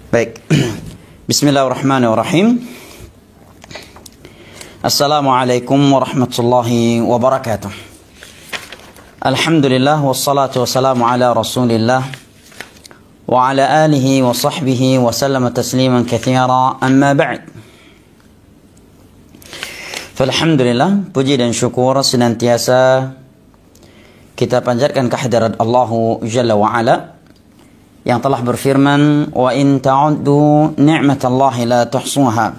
Baik. Bismillahirrahmanirrahim. Assalamualaikum warahmatullahi wabarakatuh. Alhamdulillah wassalatu wassalamu ala Rasulillah wa ala alihi wa sahbihi wa sallama tasliman katsira, amma ba'd. Alhamdulillah, puji dan syukur senantiasa kita panjatkan kehadirat Allah Jalla wa Ala yang telah berfirman, wa in ta'uddu ni'matallahi la tuhsuha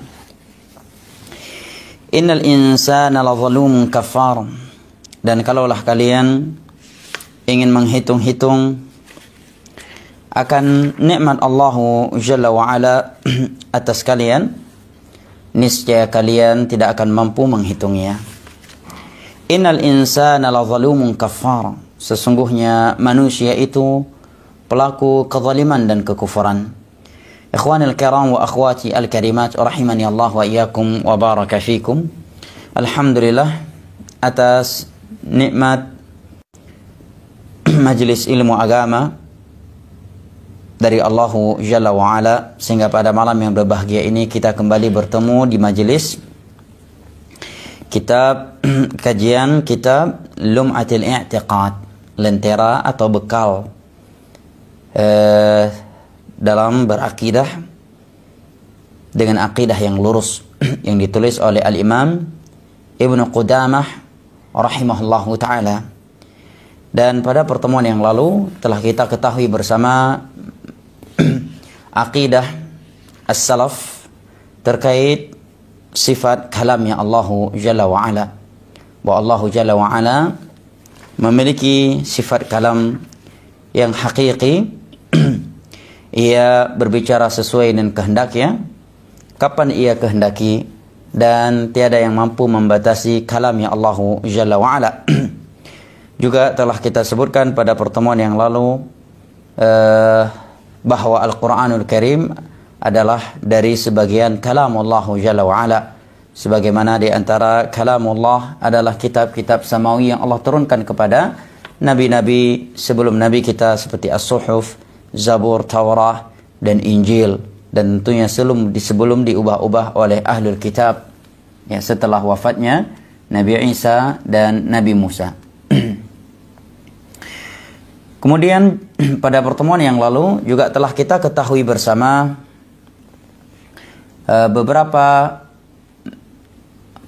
innal insana lazalumun kafar. Dan kalaulah kalian ingin menghitung-hitung akan nikmat Allah Jalla wa Ala atas kalian, niscaya kalian tidak akan mampu menghitungnya. Innal insana lazalumun kafar. Sesungguhnya manusia itu pelaku kezaliman dan kekufuran. Ikhwanil kiram wa akhwati al-karimat, rahimani Allah wa iyyakum wa baraka fikum. Alhamdulillah atas nikmat majelis ilmu agama dari Allah Jalla wa Ala, sehingga pada malam yang berbahagia ini kita kembali bertemu di majelis kitab kajian kitab Lum'atul I'tiqad, lentera atau bekal dalam berakidah dengan akidah yang lurus yang ditulis oleh Al-Imam Ibnu Qudamah rahimahullahu ta'ala. Dan pada pertemuan yang lalu telah kita ketahui bersama akidah as-salaf terkait sifat kalamnya Allah Jalla wa Ala, bahwa Allah Jalla wa Ala memiliki sifat kalam yang hakiki. Ia berbicara sesuai dengan kehendaknya, kapan ia kehendaki, dan tiada yang mampu membatasi kalamnya Allah Jalla wa Ala. Juga telah kita sebutkan pada pertemuan yang lalu bahwa Al-Quranul Karim adalah dari sebagian kalamullah Jalla wa Ala, sebagaimana di antara kalamullah adalah kitab-kitab samawi yang Allah turunkan kepada nabi-nabi sebelum nabi kita, seperti As-Suhuf, Zabur, Taurah, dan Injil. Dan tentunya sebelum diubah-ubah oleh ahlul kitab, ya, setelah wafatnya Nabi Isa dan Nabi Musa. Kemudian pada pertemuan yang lalu juga telah kita ketahui bersama beberapa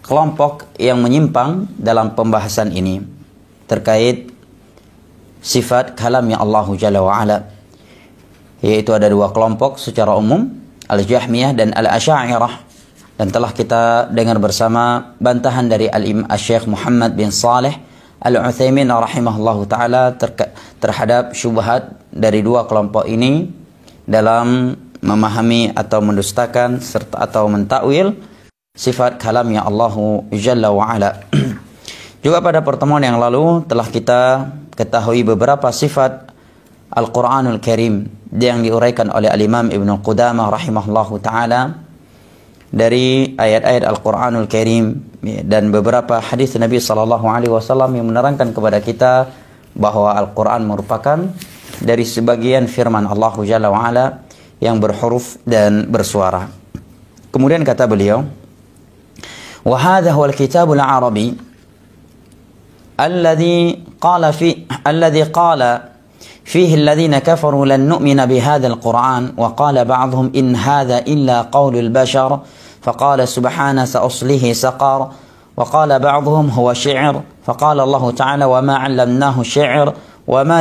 kelompok yang menyimpang dalam pembahasan ini terkait sifat kalamnya Allah Jalla wa Ala, yaitu ada dua kelompok secara umum, Al-Jahmiyah dan Al-Asy'ariyah. Dan telah kita dengar bersama bantahan dari Al-Syekh Muhammad bin Saleh Al-Utsaimin rahimahullahu ta'ala terhadap syubhat dari dua kelompok ini dalam memahami atau mendustakan serta atau mentakwil sifat kalamnya Allah Jalla wa Ala. Juga pada pertemuan yang lalu telah kita ketahui beberapa sifat Al-Quranul Karim yang diuraikan oleh Al-Imam Ibnu Qudamah rahimahullahu ta'ala dari ayat-ayat Al-Quranul Karim dan beberapa hadis Nabi SAW yang menerangkan kepada kita bahwa Al-Quran merupakan dari sebagian firman Allah Jalla wa Ala yang berhuruf dan bersuara. Kemudian kata beliau, wa hadha huwal kitabul arabi alladhi qala فيه الذين كفروا لن نؤمن بهذا القرآن وقال بعضهم إن هذا إلا قول البشر فقال سبحانه سأصليه سقر وقال بعضهم هو شعر فقال الله تعالى وما علمناه الشعر وما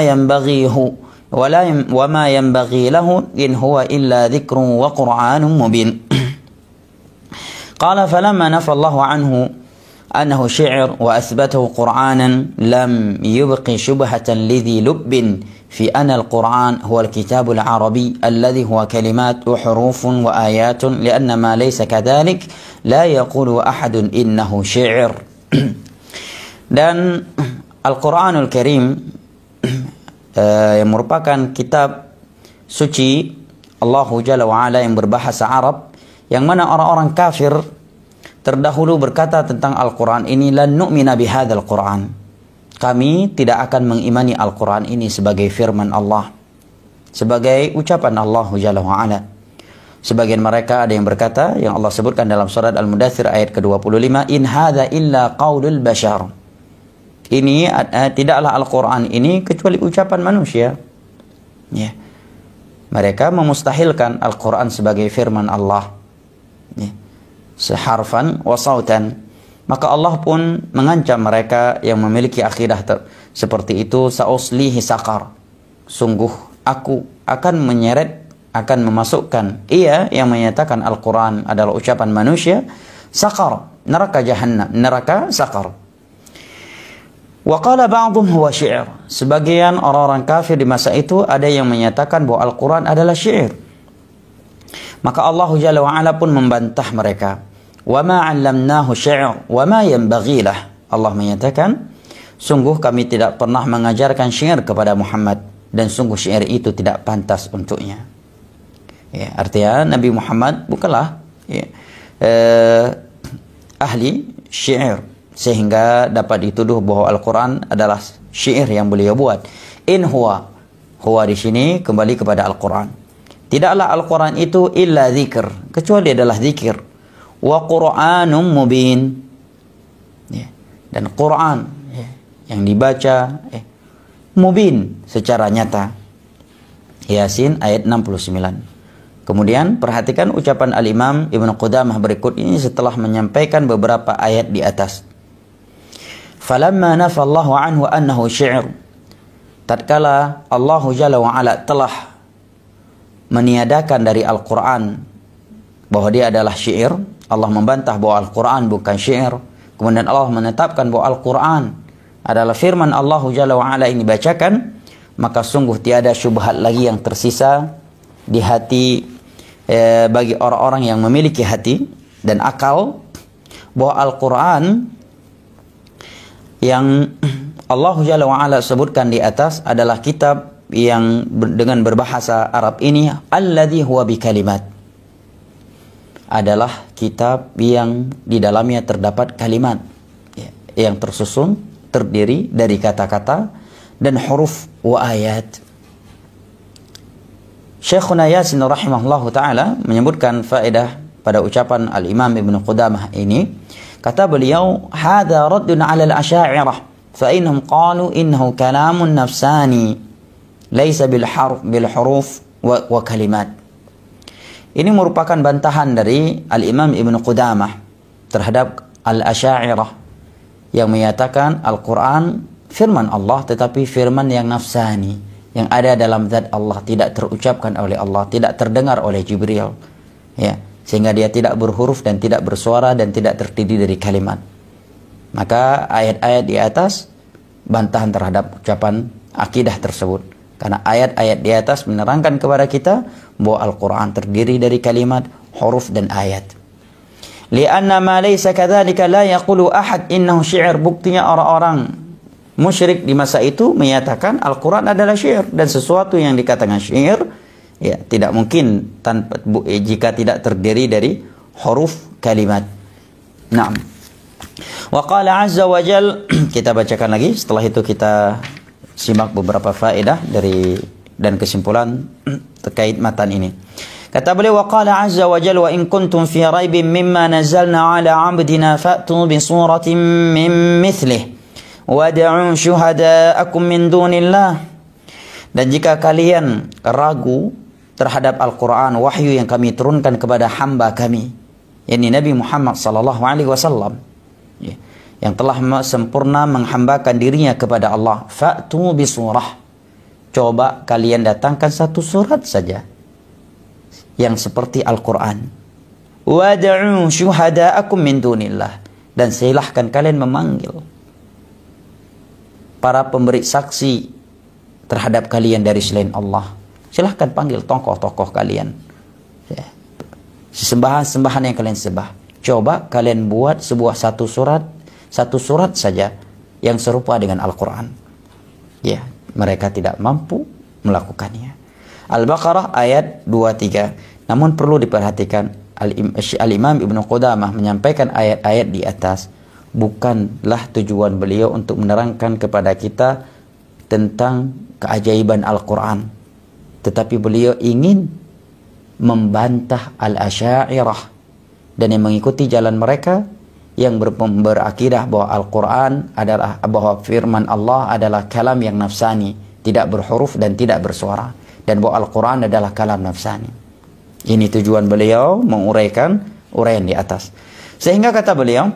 ينبغي له إن هو إلا ذكر وقرآن مبين. قال فلما نفى الله عنه أنه شعر وأثبته قرآنا لم يبق شبهة لذي لب في أن القرآن هو الكتاب العربي الذي هو كلمات وحروف وآيات، لأن ما ليس كذلك لا يقول أحد إنه شعر. Dan Al-Quranul Karim yang merupakan kitab suci Allah Jalla wa Ala yang berbahasa Arab, yang mana orang-orang kafir terdahulu berkata tentang Al-Quran ini, lan nu'mina bihadzal Quran, kami tidak akan mengimani Al-Quran ini sebagai firman Allah, sebagai ucapan Allah Jalla wa Ala. Sebagian mereka ada yang berkata, yang Allah sebutkan dalam surat Al-Mudaththir ayat ke-25, in hadza illa qaulul bashar. Ini tidaklah Al-Quran ini kecuali ucapan manusia. Ya. Mereka memustahilkan Al-Quran sebagai firman Allah. Ya. Seharfan wa sautan. Maka Allah pun mengancam mereka yang memiliki akidah seperti itu, sa'uslihi saqar. Sungguh aku akan akan memasukkan ia yang menyatakan Al-Quran adalah ucapan manusia, saqar, neraka jahannam, neraka saqar. Wa qala ba'dhum huwa syi'r. Sebagian orang-orang kafir di masa itu ada yang menyatakan bahwa Al-Quran adalah syair. Maka Allah Jalla wa Ala pun membantah mereka. Wa ma 'allamnahu syi'r wa ma yanbaghi lah. Allah menyatakan, sungguh kami tidak pernah mengajarkan syair kepada Muhammad, dan sungguh syair itu tidak pantas untuknya. Ya, artinya Nabi Muhammad bukanlah ahli syair sehingga dapat dituduh bahwa Al-Quran adalah syair yang beliau buat. In huwa di sini kembali kepada Al-Quran. Tidaklah Al-Quran itu illa zikr, kecuali adalah zikir. Wa Qur'anum mubin. Ya. Dan Quran yang dibaca mubin secara nyata. Yasin ayat 69. Kemudian perhatikan ucapan Al-Imam Ibnu Qudamah berikut ini setelah menyampaikan beberapa ayat di atas. Falamma nafallahu anhu annahu syi'r. Tatkala Allah Jalla wa Ala telah meniadakan dari Al-Quran bahwa dia adalah syair, Allah membantah bahwa Al-Quran bukan syair. Kemudian Allah menetapkan bahwa Al-Quran adalah firman Allah Jalla wa Ala ini dibacakan, maka sungguh tiada syubhat lagi yang tersisa di hati bagi orang-orang yang memiliki hati dan akal bahwa Al-Quran yang Allah Jalla wa Ala sebutkan di atas adalah kitab yang dengan berbahasa Arab ini, alladzi huwa bikalimat, adalah kitab yang di dalamnya terdapat kalimat yang tersusun, terdiri dari kata-kata dan huruf wa ayat. Syekhuna Yasin rahimahullahu ta'ala menyebutkan faedah pada ucapan Al-Imam Ibnu Qudamah ini. Kata beliau, hadha raddun ala al-asya'irah fa innahum qalu innahu kalamun nafsani laysa bil huruf wa kalimat. Ini merupakan bantahan dari Al-Imam Ibnu Qudamah terhadap al-asya'irah yang menyatakan Al-Quran firman Allah tetapi firman yang nafsani, yang ada dalam zat Allah, tidak terucapkan oleh Allah, tidak terdengar oleh Jibril, ya, sehingga dia tidak berhuruf dan tidak bersuara dan tidak terdiri dari kalimat. Maka ayat-ayat di atas bantahan terhadap ucapan akidah tersebut, karena ayat-ayat di atas menerangkan kepada kita bahwa Al-Quran terdiri dari kalimat, huruf dan ayat. Lianna ma laysa kadzalika la yaqulu ahad innahu syi'r. Buktinya orang-orang musyrik di masa itu menyatakan Al-Quran adalah syair, dan sesuatu yang dikatakan syair ya tidak mungkin tanpa jika tidak terdiri dari huruf kalimat. Naam. Wa qala azza wa jal, kita bacakan lagi, setelah itu kita simak beberapa faedah dari dan kesimpulan terkait matan ini. Kata beliau, wa qala azza wa jal, wa in kuntum fi raibin mimma nazzalna ala 'abdina fa'tu bi suratin min mithlihi wad'u syuhada'akum min dunillah. Dan jika kalian ragu terhadap Al-Quran, wahyu yang kami turunkan kepada hamba kami, yakni Nabi Muhammad sallallahu alaihi wasallam, yang telah sempurna menghambakan dirinya kepada Allah, fa'tu bi surah, coba kalian datangkan satu surat saja yang seperti Al-Quran. Wad'u syuhada'akum min dunillah, dan silahkan kalian memanggil para pemberi saksi terhadap kalian dari selain Allah. Silahkan panggil tokoh-tokoh kalian, ya, sembahan-sembahan yang kalian sembah. Coba kalian buat satu surat saja yang serupa dengan Al-Quran. Ya, mereka tidak mampu melakukannya. Al-Baqarah ayat 23. Namun perlu diperhatikan, Al-Imam Ibnu Qudamah menyampaikan ayat-ayat di atas bukanlah tujuan beliau untuk menerangkan kepada kita tentang keajaiban Al-Quran, tetapi beliau ingin membantah al-Asy'ariyah dan yang mengikuti jalan mereka yang berakidah bahwa Al-Quran adalah, bahwa firman Allah adalah kalam yang nafsani, tidak berhuruf dan tidak bersuara, dan bahwa Al-Quran adalah kalam nafsani. Ini tujuan beliau menguraikan uraian di atas. Sehingga kata beliau,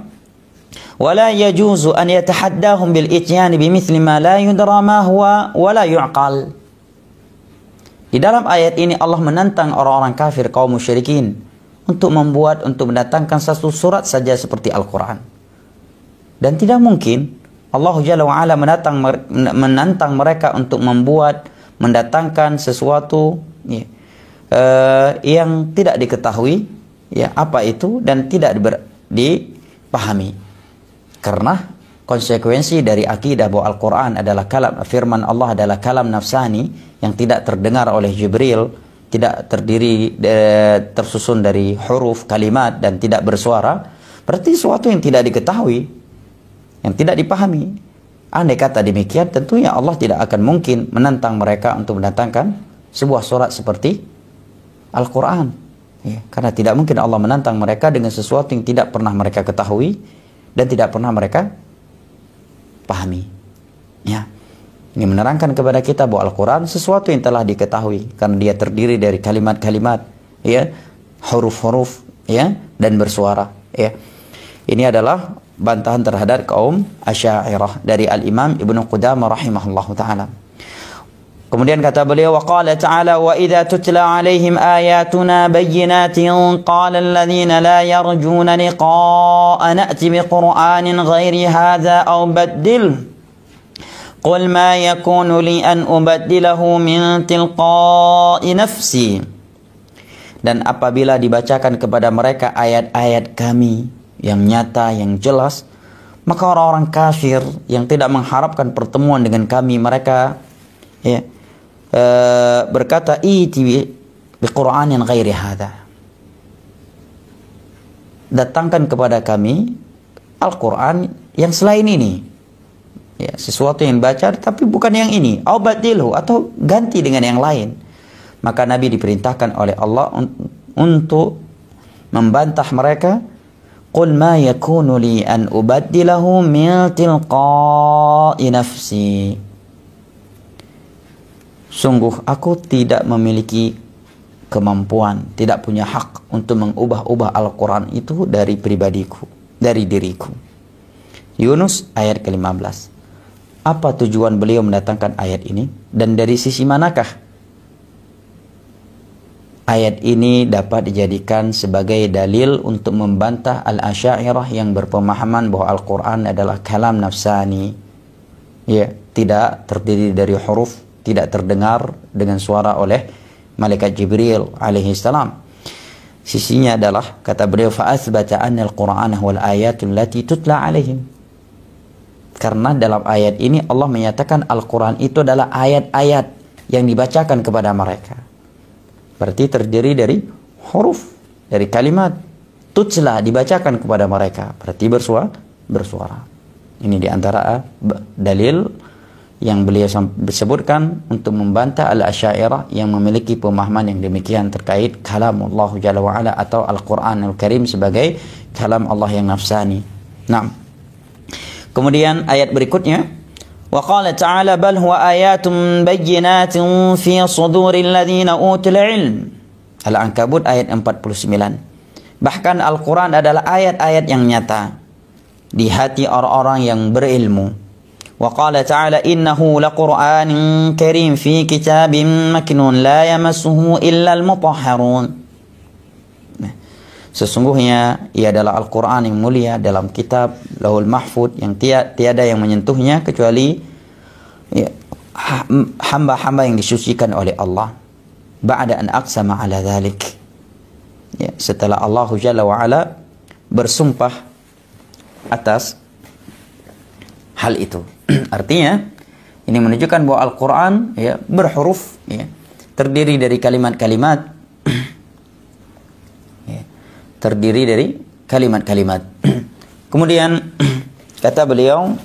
wala yajuzu an yatahaddahum bil ityan bimithli ma la yudra ma huwa wala yu'qal. Di dalam ayat ini Allah menantang orang-orang kafir kaum musyrikin untuk mendatangkan satu surat saja seperti Al-Quran. Dan tidak mungkin Allah Jalla wa'ala menantang mereka untuk mendatangkan sesuatu yang tidak diketahui apa itu dan tidak dipahami. Karena konsekuensi dari akidah bahwa Al-Quran adalah kalam, firman Allah adalah kalam nafsani yang tidak terdengar oleh Jibril, tidak tersusun dari huruf, kalimat, dan tidak bersuara, berarti sesuatu yang tidak diketahui, yang tidak dipahami. Andai kata demikian, tentunya Allah tidak akan mungkin menantang mereka untuk mendatangkan sebuah surat seperti Al-Quran. Karena tidak mungkin Allah menantang mereka dengan sesuatu yang tidak pernah mereka ketahui dan tidak pernah mereka pahami. Ini menerangkan kepada kita bahwa Al-Quran sesuatu yang telah diketahui karena dia terdiri dari kalimat-kalimat, huruf-huruf, dan bersuara. Ini adalah bantahan terhadap kaum Asy'ariyah dari Al-Imam Ibnu Qudamah rahimahullahu taala. Kemudian kata beliau, wa qala ta'ala wa idza tutla 'alaihim ayatuna bayyinatin qala alladhina la yarjuna liqa'ana na'ti biqur'anin ghairi hadza aw baddil qul ma yakunu li an ubaddilahu min tilqa'i nafsi. Dan apabila dibacakan kepada mereka ayat-ayat kami yang nyata, yang jelas, maka orang-orang kafir yang tidak mengharapkan pertemuan dengan kami, mereka berkata, iti biqur'anin ghairi hadza, datangkan kepada kami Al-Quran yang selain ini. Sesuatu yang baca tapi bukan yang ini, au badilhu, atau ganti dengan yang lain. Maka Nabi diperintahkan oleh Allah untuk membantah mereka, qul ma yakunu li an ubaddilahu min tilqa'i nafsi. Sungguh aku tidak memiliki kemampuan, tidak punya hak untuk mengubah-ubah Al-Quran itu dari pribadiku, dari diriku. Yunus ayat ke-15. Apa tujuan beliau mendatangkan ayat ini? Dan dari sisi manakah ayat ini dapat dijadikan sebagai dalil untuk membantah Al-Asy'ariyah yang berpemahaman bahwa Al-Quran adalah kalam nafsani, tidak terdiri dari huruf, tidak terdengar dengan suara oleh malaikat Jibril alaihi salam. Sisinya adalah, kata beliau, fa athbata anna al-Qur'ana wal ayatul lati tutla alaihim. Karena dalam ayat ini Allah menyatakan Al-Quran itu adalah ayat-ayat yang dibacakan kepada mereka. Berarti terdiri dari huruf, dari kalimat. Tutla, dibacakan kepada mereka, berarti bersuara. Ini diantara dalil yang beliau sebutkan untuk membantah Al-Asy'ariyah yang memiliki pemahaman yang demikian terkait kalamullah Jalla wa'ala atau Al-Quranul Karim sebagai kalam Allah yang nafsani. Kemudian ayat berikutnya, wa qala ta'ala bal huwa ayatun bayyinatun fi suduril ladzina utul ilm. Al-Ankabut ayat 49. Bahkan Al-Quran adalah ayat-ayat yang nyata di hati orang-orang yang berilmu. Wa qala ta'ala innahu laqur'anun karim fi kitabim maknun la yamassuhu illa al-mutahharun. Sesungguhnya ia adalah Al-Quran yang mulia dalam kitab Lauhul Mahfud yang tiada yang menyentuhnya kecuali hamba-hamba yang disucikan oleh Allah. Ba'da an aqsama ala dhalik. Setelah Allah Jalla wa'ala bersumpah atas hal itu. Artinya ini menunjukkan bahwa Al-Quran berhuruf, terdiri dari kalimat-kalimat, terdiri dari kalimat-kalimat. Kemudian kata beliau,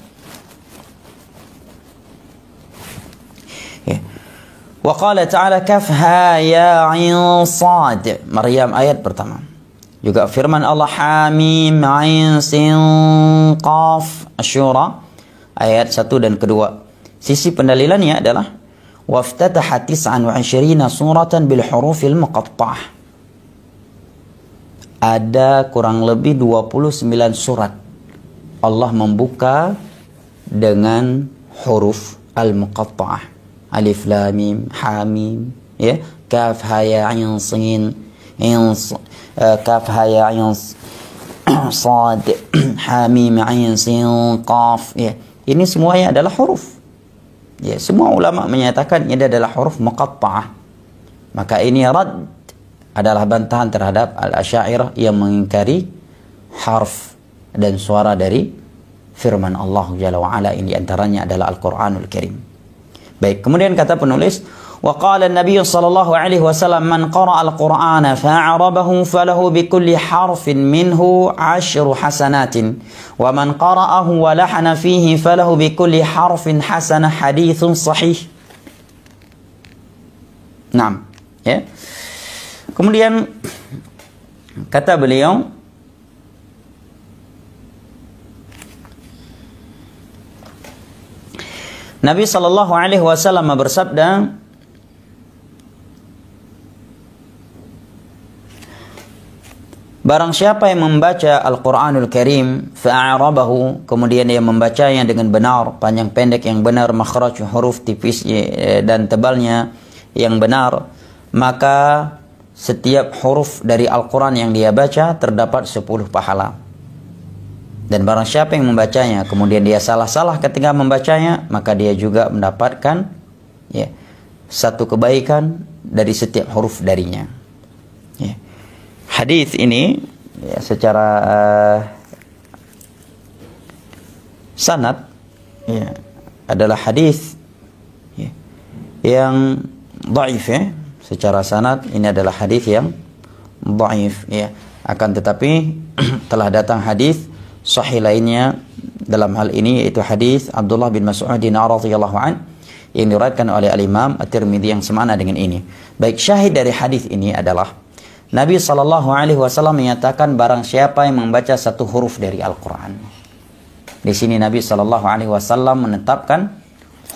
Wa qala ta'ala kaf ha ya 'ain sad. Maryam ayat pertama. Juga firman Allah Hamim 'ain sin qaf Asy-Syura ayat 1 dan kedua. Sisi pendalilannya adalah waftataha 29 suratan bil hurufil muqatta'ah. Ada kurang lebih 29 surat Allah membuka dengan huruf al-muqatta'ah. Alif lam mim ha mim ya, kaf ha ya 'ain sin kaf ha ya 'ain sad ha mim 'ain sin qaf ya. Ini semuanya adalah huruf. Ya, semua ulama menyatakan ini adalah huruf muqatta'ah. Maka ini rad adalah bantahan terhadap al-Asy'ariyah yang mengingkari harf dan suara dari firman Allah Jalla wa Ala. Ini antaranya adalah Al-Qur'anul Karim. Baik, kemudian kata penulis, wa qala an-nabiy sallallahu alaihi wasallam man qara'a al-Qur'ana fa'arabahu falahu bi kulli harfin minhu 10 hasanatin wa man qara'ahu wa lahana fihi falahu bi kulli harfin hasanah. Haditsun sahih. Naam, ya. Kemudian kata beliau, Nabi sallallahu alaihi wasallam bersabda, barang siapa yang membaca Al-Qur'anul Karim fa'arabahu, kemudian dia membacanya dengan benar, panjang pendek yang benar, makhraj huruf tipis dan tebalnya yang benar, maka setiap huruf dari Al-Qur'an yang dia baca terdapat 10 pahala. Dan barang siapa yang membacanya kemudian dia salah-salah ketika membacanya, maka dia juga mendapatkan ya, satu kebaikan dari setiap huruf darinya. Ya. Hadis ini ya, secara sanad ya, adalah hadis ya, yang dhaif ya. Secara sanad ini adalah hadis yang dhaif ya. Akan tetapi telah datang hadis sahih lainnya dalam hal ini, yaitu hadis Abdullah bin Mas'ud radhiyallahu an yang diriwayatkan oleh Al-Imam At-Tirmidzi yang semana dengan ini. Baik, syahid dari hadis ini adalah Nabi sallallahu alaihi wasallam menyatakan barang siapa yang membaca satu huruf dari Al-Qur'an. Di sini Nabi sallallahu alaihi wasallam menetapkan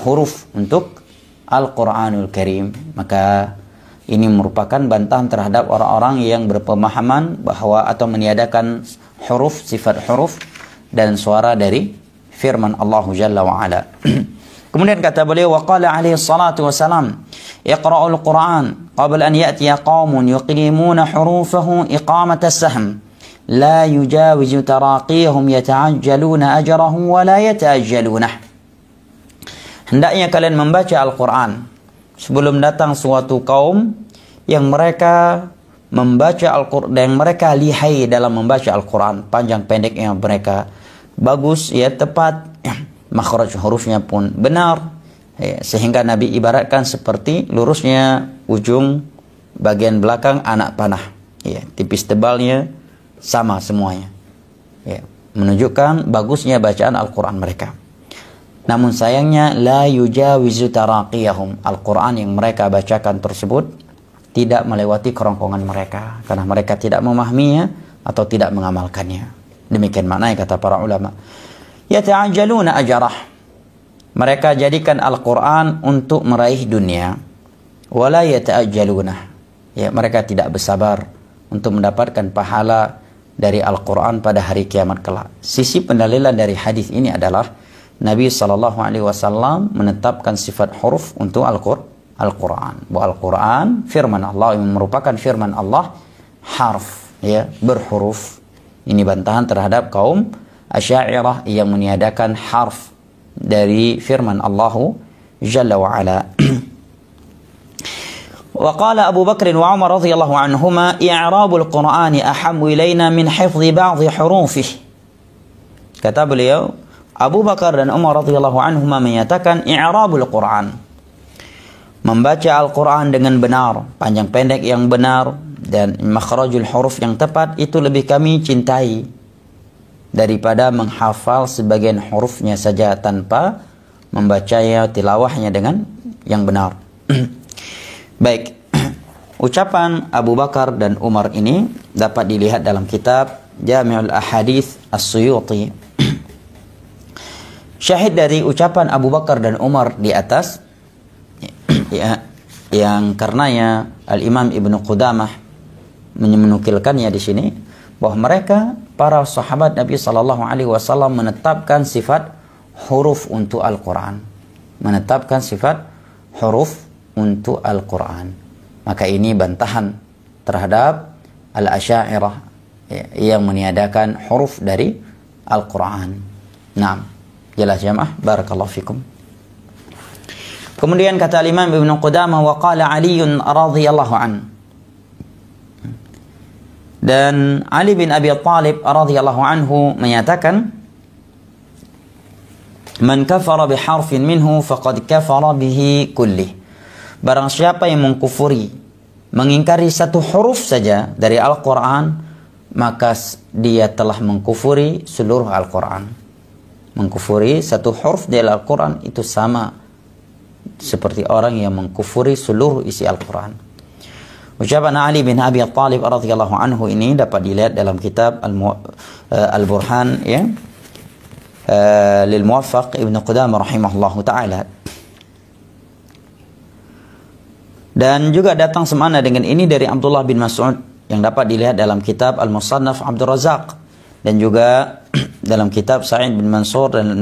huruf untuk Al-Qur'anul Karim. Maka ini merupakan bantahan terhadap orang-orang yang berpemahaman bahwa atau meniadakan huruf, sifat huruf dan suara dari firman Allah Jalla wa Ala. Kemudian kata beliau, wa qala alaihi salatu wassalam, iqra'ul Qur'an qabla an ya'tiya qaumun yuqimuna hurufahu iqamata sahm la yujawizu taraqihum yata'ajjaluna ajrahu wa la yata'ajjalunah. Hendaknya kalian membaca Al-Qur'an sebelum datang suatu kaum yang mereka membaca Al-Qur'an, yang mereka lihai dalam membaca Al-Qur'an, panjang pendek yang mereka bagus ya, tepat, makhraj hurufnya pun benar ya, sehingga Nabi ibaratkan seperti lurusnya ujung bagian belakang anak panah ya, tipis tebalnya sama semuanya ya, menunjukkan bagusnya bacaan Al-Qur'an mereka. Namun sayangnya la yujawizu taraqiyahum, Al-Qur'an yang mereka bacakan tersebut tidak melewati kerongkongan mereka karena mereka tidak memahaminya atau tidak mengamalkannya. Demikian maknanya kata para ulama. Yata'ajjaluna ajrah, mereka jadikan Al-Qur'an untuk meraih dunia. Wala yata'ajjaluna, ya, mereka tidak bersabar untuk mendapatkan pahala dari Al-Qur'an pada hari kiamat kelak. Sisi pendalilan dari hadis ini adalah Nabi sallallahu alaihi wasallam menetapkan sifat huruf untuk Al-Qur'an. Bahwa Al-Qur'an firman Allah, yang merupakan firman Allah harf ya, berhuruf. Ini bantahan terhadap kaum Asy'ariyah yang meniadakan harf dari firman Allah Jalla wa Ala. Wa qala Abu Bakr wa Umar radhiyallahu anhuma i'rabul Qur'ani ahammu ilaina min hifdhi ba'dhi hurufihi. Kata beliau, Abu Bakar dan Umar radhiyallahu anhuma menyatakan i'rabul Qur'an, membaca Al-Quran dengan benar, panjang pendek yang benar, dan makhrajul huruf yang tepat, itu lebih kami cintai daripada menghafal sebagian hurufnya saja tanpa membacanya, tilawahnya dengan yang benar. Baik, ucapan Abu Bakar dan Umar ini dapat dilihat dalam kitab Jami'ul Ahadits As-Suyuti. Syahid dari ucapan Abu Bakar dan Umar di atas, ya, yang karenanya Al-Imam Ibnu Qudamah menukilkannya di sini, bahwa mereka para sahabat Nabi Sallallahu Alaihi Wasallam menetapkan sifat huruf untuk Al-Quran, menetapkan sifat huruf untuk Al-Quran. Maka ini bantahan terhadap Al-Asy'ariyah yang meniadakan huruf dari Al-Quran. Nah, jelas jamaah, barakallahu fikum. Kemudian kata Imam Ibnu Qudamah, wa qala Ali radhiyallahu an. Dan Ali bin Abi Thalib radhiyallahu anhu menyatakan, man kafara biharfin minhu faqad kafara bihi kullih. Barang siapa yang mengkufuri, mengingkari satu huruf saja dari Al-Quran, maka dia telah mengkufuri seluruh Al-Quran. Mengkufuri satu huruf dari Al-Quran itu sama seperti orang yang mengkufuri seluruh isi Al-Quran. Ucapan Ali bin Abi Thalib radhiyallahu anhu ini dapat dilihat dalam kitab Al-Burhan, ya, lil Muwaffaq Ibnu Qudamah rahimahullahu taala. Dan juga datang semana dengan ini dari Abdullah bin Mas'ud yang dapat dilihat dalam kitab Al-Musannaf Abdul Razak, dan juga dalam kitab Sa'id bin Mansur dan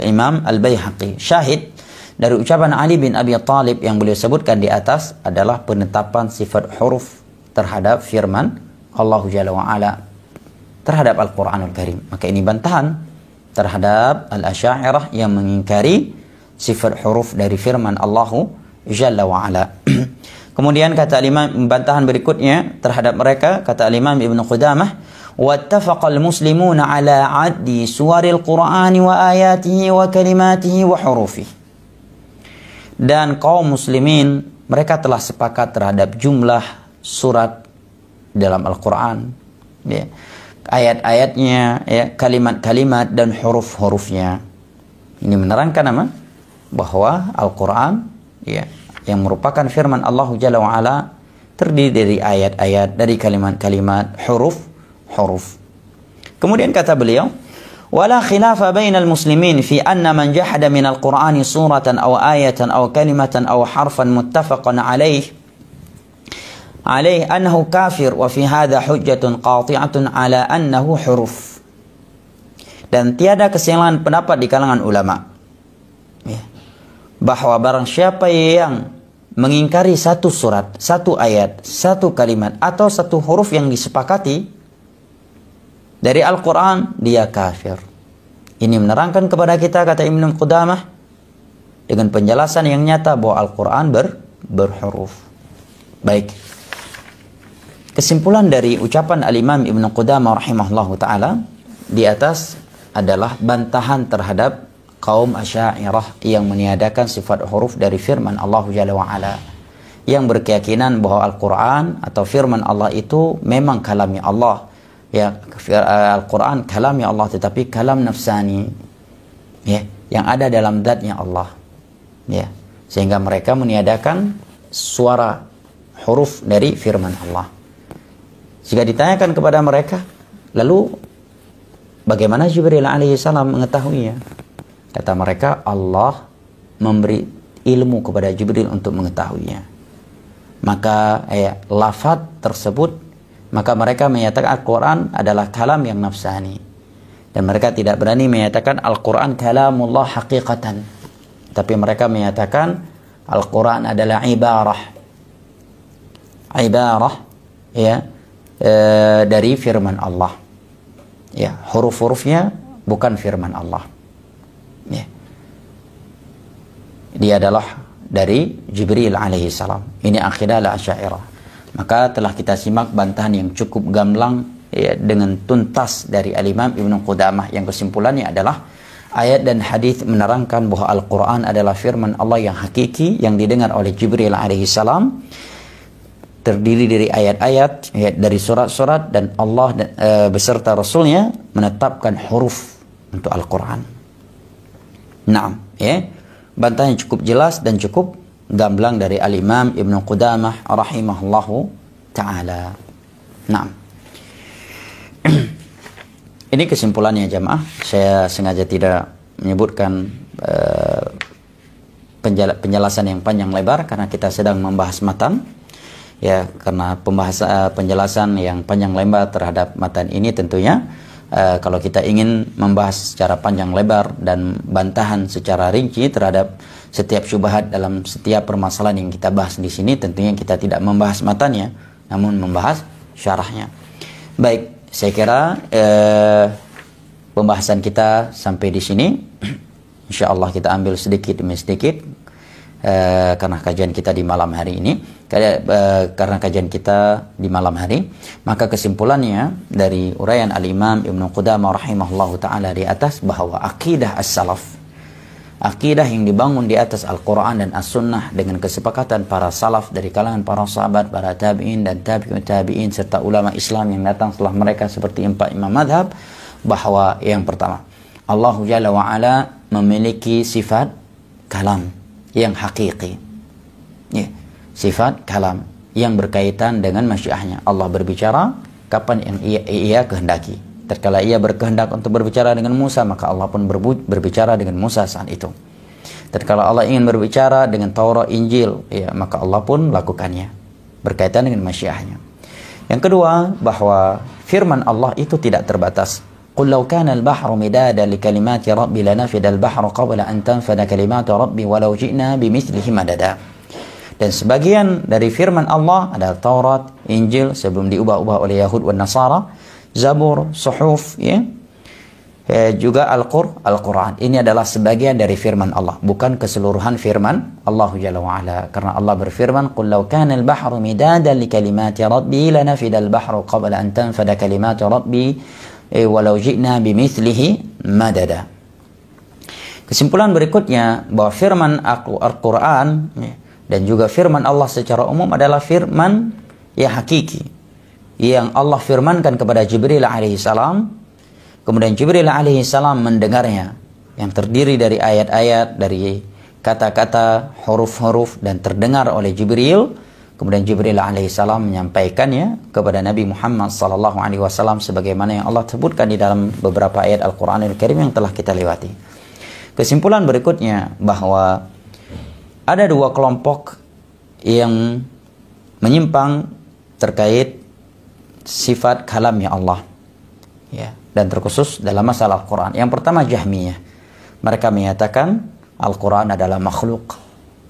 Imam Al-Baihaqi. Syahid dari ucapan Ali bin Abi Thalib yang beliau sebutkan di atas adalah penetapan sifat huruf terhadap firman Allah Jalla wa'ala terhadap Al-Quranul Karim. Maka ini bantahan terhadap Al-Asy'ariyah yang mengingkari sifat huruf dari firman Allah Jalla wa'ala. Kemudian kata Imam, bantahan berikutnya terhadap mereka, kata Imam Ibnu Qudamah, wattafaqal muslimuna ala addi suwaril Qur'ani wa ayatihi wa kalimatihi wa hurufihi. Dan kaum muslimin mereka telah sepakat terhadap jumlah surat dalam Al-Quran, ya, ayat-ayatnya, ya, kalimat-kalimat dan huruf-hurufnya. Ini menerangkan apa? Bahwa Al-Quran, ya, yang merupakan firman Allah Jalla wa'ala terdiri dari ayat-ayat, dari kalimat-kalimat, huruf-huruf. Kemudian kata beliau, wala khilafa bainal muslimin fi anna man jahada min al-Qur'ani suratan aw ayatan aw kalimatan aw harfan muttafaqan alaih annahu kafir, wa fi hadha hujjatun qati'atun ala annahu huruf. Dan tiada keseimbangan pendapat di kalangan ulama, ya, bahwa barang siapa yang mengingkari satu surat, satu ayat, satu kalimat atau satu huruf yang disepakati dari Al-Quran, dia kafir. Ini menerangkan kepada kita, kata Ibnu Qudamah, dengan penjelasan yang nyata bahwa Al-Quran berhuruf. Baik. Kesimpulan dari ucapan Al-Imam Ibnu Qudamah rahimahullahu ta'ala di atas adalah bantahan terhadap kaum Asy'ariyah yang meniadakan sifat huruf dari firman Allah Jalla wa'ala, yang berkeyakinan bahwa Al-Quran atau firman Allah itu memang kalamnya Allah, ya, Al-Quran kalamnya Allah, tetapi kalam nafsani, ya, yang ada dalam zatnya Allah, ya, sehingga mereka meniadakan suara huruf dari firman Allah. Jika ditanyakan kepada mereka, lalu bagaimana Jibril alaihissalam mengetahuinya? Kata mereka, Allah memberi ilmu kepada Jibril untuk mengetahuinya. Maka lafaz tersebut, maka mereka menyatakan Al-Quran adalah kalam yang nafsani. Dan mereka tidak berani menyatakan Al-Quran kalamullah haqiqatan. Tapi mereka menyatakan Al-Quran adalah ibarah, ya, dari firman Allah. Ya, huruf-hurufnya bukan firman Allah. Ya. Dia adalah dari Jibril alaihi salam. Ini akidah Al-Asy'ariyah. Maka telah kita simak bantahan yang cukup gamblang, ya, dengan tuntas dari Al-Imam Ibnu Qudamah, yang kesimpulannya adalah ayat dan hadis menerangkan bahwa Al-Quran adalah firman Allah yang hakiki yang didengar oleh Jibril alaihi salam, terdiri dari ayat-ayat, ya, dari surat-surat, dan Allah beserta Rasulnya menetapkan huruf untuk Al-Quran. Naam, ya, bantahannya cukup jelas dan cukup gamblang dari Al-Imam Ibnu Qudamah rahimahullahu ta'ala. Nah, ini kesimpulannya jamaah. Saya sengaja tidak menyebutkan penjelasan yang panjang lebar karena kita sedang membahas matan. Ya, karena penjelasan yang panjang lebar terhadap matan ini tentunya kalau kita ingin membahas secara panjang lebar dan bantahan secara rinci terhadap setiap syubhat dalam setiap permasalahan yang kita bahas di sini, tentunya kita tidak membahas matanya, namun membahas syarahnya. Baik, saya kira pembahasan kita sampai di sini. Insya Allah kita ambil sedikit demi sedikit karena kajian kita di malam hari ini. Karena kajian kita di malam hari, maka kesimpulannya dari uraian Al-Imam Ibnu Qudamah rahimahullahu ta'ala di atas, bahwa akidah as-salaf, akidah yang dibangun di atas Al-Quran dan As-Sunnah dengan kesepakatan para salaf dari kalangan para sahabat, para tabi'in dan tabi'ut tabi'in serta ulama Islam yang datang setelah mereka seperti 4 imam madhab, bahwa yang pertama, Allah Jalla wa'ala memiliki sifat kalam yang hakiki, ya, sifat kalam yang berkaitan dengan masyiahnya. Allah berbicara kapan yang ia kehendaki. Tatkala ia berkehendak untuk berbicara dengan Musa, maka Allah pun berbicara dengan Musa saat itu. Tatkala Allah ingin berbicara dengan Taurat, Injil, ya, maka Allah pun lakukannya berkaitan dengan masyiahnya. Yang kedua, bahwa firman Allah itu tidak terbatas. Qul law kana al-bahru midadan li kalimati rabbi lanafida al-bahru qabla an tanfada kalimatu rabbi walau ji'na bimithlihi madada. Dan sebagian dari firman Allah adalah Taurat, Injil sebelum diubah-ubah oleh Yahud dan Nasara, Zabur, Suhuf, ya, juga Al-Quran. Ini adalah sebagian dari firman Allah, bukan keseluruhan firman Allah Jalla wa'ala. Karena Allah berfirman, Qul law kana al-bahru midadan li kalimati rabbi lanafida al-bahru qabla an tanfada kalimatu rabbi walau ji'na bimithlihi madada. Kesimpulan berikutnya, bahwa firman Al-Quran, ya, dan juga firman Allah secara umum adalah firman yang hakiki, yang Allah firmankan kepada Jibril alaihissalam, kemudian Jibril alaihissalam mendengarnya, yang terdiri dari ayat-ayat, dari kata-kata, huruf-huruf, dan terdengar oleh Jibril. Kemudian Jibril alaihissalam menyampaikannya kepada Nabi Muhammad sallallahu alaihi wasallam sebagaimana yang Allah sebutkan di dalam beberapa ayat Al-Quranul Karim yang telah kita lewati. Kesimpulan berikutnya, bahwa ada 2 kelompok yang menyimpang terkait sifat kalamnya Allah, ya, dan terkhusus dalam masalah Al-Quran. Yang pertama, Jahmiyah. Mereka menyatakan Al-Quran adalah makhluk,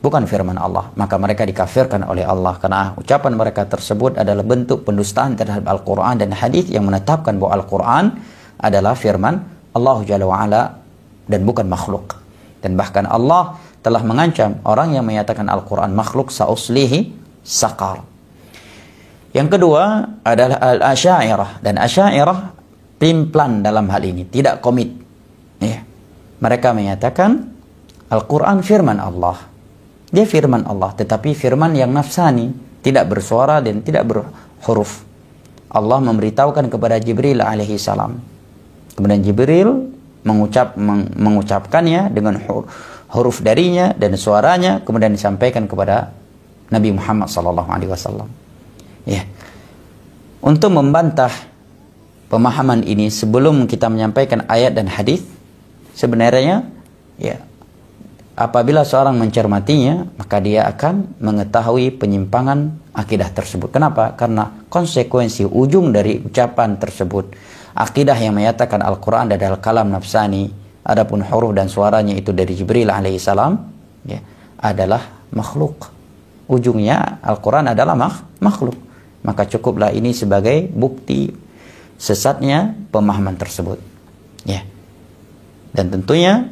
bukan firman Allah. Maka mereka dikafirkan oleh Allah karena ucapan mereka tersebut adalah bentuk pendustaan terhadap Al-Quran dan hadis yang menetapkan bahwa Al-Quran adalah firman Allah Jalla wa'ala dan bukan makhluk. Dan bahkan Allah telah mengancam orang yang menyatakan Al-Quran makhluk, sauslihi saqar. Yang kedua adalah Al-Asy'ariyah, dan Asy'ariyah pimplan dalam hal ini, tidak komit, ya. Mereka menyatakan Al-Quran firman Allah, dia firman Allah, tetapi firman yang nafsani, tidak bersuara dan tidak berhuruf. Allah memberitahukan kepada Jibril alaihi salam, kemudian Jibril mengucapkannya dengan huruf darinya dan suaranya, kemudian disampaikan kepada Nabi Muhammad SAW. Ya. Untuk membantah pemahaman ini, sebelum kita menyampaikan ayat dan hadis, sebenarnya, ya, apabila seorang mencermatinya, maka dia akan mengetahui penyimpangan akidah tersebut. Kenapa? Karena konsekuensi ujung dari ucapan tersebut, akidah yang menyatakan Al-Quran adalah kalam nafsani, adapun huruf dan suaranya itu dari Jibril alaihissalam, ya, adalah makhluk. Ujungnya Al-Quran adalah makhluk. Maka cukuplah ini sebagai bukti sesatnya pemahaman tersebut, ya. Dan tentunya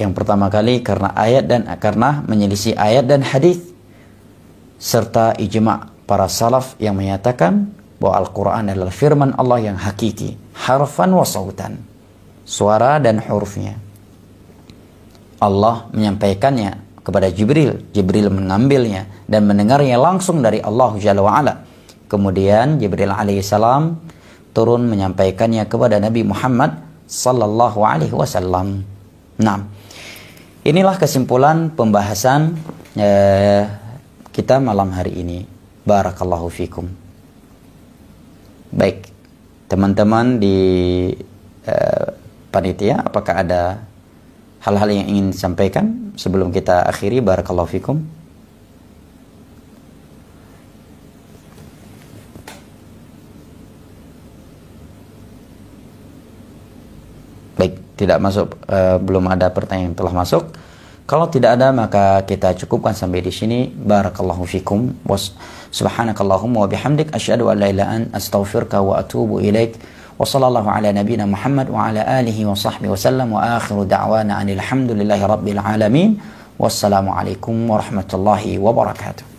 yang pertama kali karena menyelisih ayat dan hadis serta ijma' para salaf yang menyatakan bahwa Al-Quran adalah firman Allah yang hakiki, harfan wa sautan, suara dan hurufnya. Allah menyampaikannya kepada Jibril, Jibril mengambilnya dan mendengarnya langsung dari Allah Jalla wa'ala. Kemudian Jibril alaihissalam turun menyampaikannya kepada Nabi Muhammad sallallahu alaihi wasallam. Nah, inilah kesimpulan pembahasan kita malam hari ini. Barakallahu fikum. Baik, teman-teman di panitia, apakah ada hal-hal yang ingin disampaikan sebelum kita akhiri? Barakallahu fikum. Baik, tidak masuk, belum ada pertanyaan yang telah masuk. Kalau tidak ada, maka kita cukupkan sampai di sini. Barakallahu fikum. Subhanakallahumma wa bihamdik asyhadu an la ilaha illa anta astaghfiruka wa atubu ilaik. Wa sallallahu ala nabiyyina Muhammad wa ala alihi wa sahbihi wa sallam, wa akhiru da'wana anil hamdulillahi rabbil alamin. Wassalamu alaikum warahmatullahi wabarakatuh.